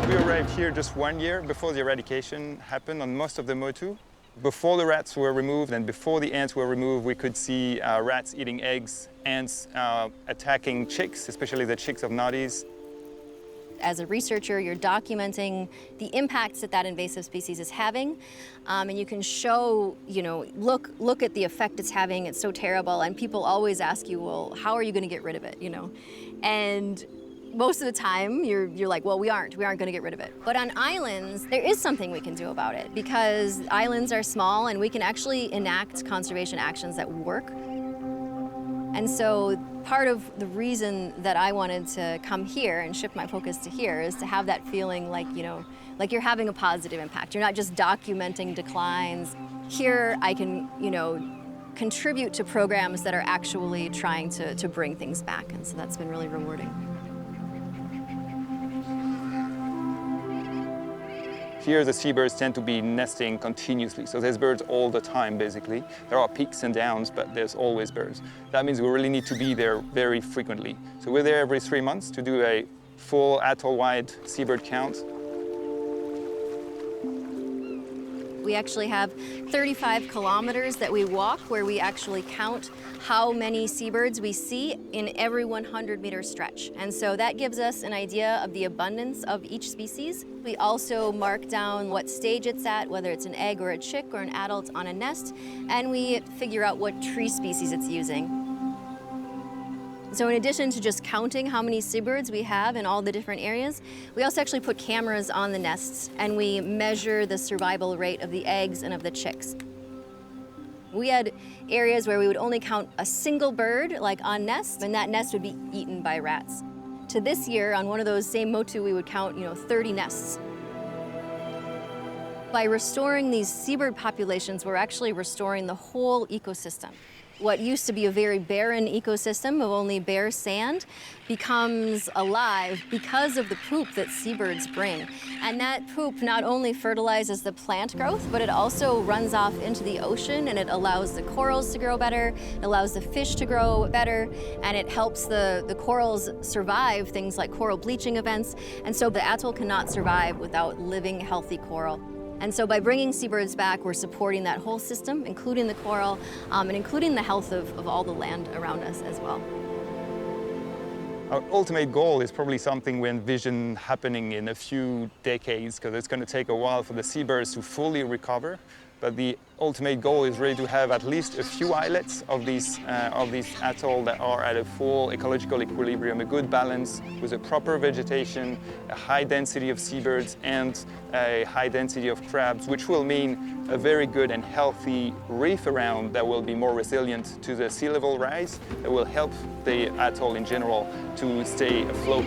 We arrived here just 1 year before the eradication happened on most of the motu. Before the rats were removed and before the ants were removed, we could see rats eating eggs, ants attacking chicks, especially the chicks of noddies. As a researcher, you're documenting the impacts that that invasive species is having, and you can show, look at the effect it's having, it's so terrible, and people always ask you, well, how are you gonna get rid of it, And most of the time, you're like, well, we aren't gonna get rid of it. But on islands, there is something we can do about it, because islands are small and we can actually enact conservation actions that work. And so part of the reason that I wanted to come here and shift my focus to here is to have that feeling like, like you're having a positive impact. You're not just documenting declines. Here I can, contribute to programs that are actually trying to bring things back. And so that's been really rewarding. Here, the seabirds tend to be nesting continuously, so there's birds all the time, basically. There are peaks and downs, but there's always birds. That means we really need to be there very frequently. So we're there every 3 months to do a full atoll-wide seabird count. We actually have 35 kilometers that we walk where we actually count how many seabirds we see in every 100-meter stretch. And so that gives us an idea of the abundance of each species. We also mark down what stage it's at, whether it's an egg or a chick or an adult on a nest, and we figure out what tree species it's using. So in addition to just counting how many seabirds we have in all the different areas, we also actually put cameras on the nests and we measure the survival rate of the eggs and of the chicks. We had areas where we would only count a single bird, like on nests, and that nest would be eaten by rats. To this year, on one of those same motu, we would count 30 nests. By restoring these seabird populations, we're actually restoring the whole ecosystem. What used to be a very barren ecosystem of only bare sand becomes alive because of the poop that seabirds bring. And that poop not only fertilizes the plant growth, but it also runs off into the ocean and it allows the corals to grow better, it allows the fish to grow better, and it helps the corals survive things like coral bleaching events. And so the atoll cannot survive without living, healthy coral. And so by bringing seabirds back, we're supporting that whole system, including the coral, and including the health of all the land around us as well. Our ultimate goal is probably something we envision happening in a few decades, because it's going to take a while for the seabirds to fully recover. But the ultimate goal is really to have at least a few islets of these atoll that are at a full ecological equilibrium, a good balance with a proper vegetation, a high density of seabirds, and a high density of crabs, which will mean a very good and healthy reef around that will be more resilient to the sea level rise, that will help the atoll in general to stay afloat.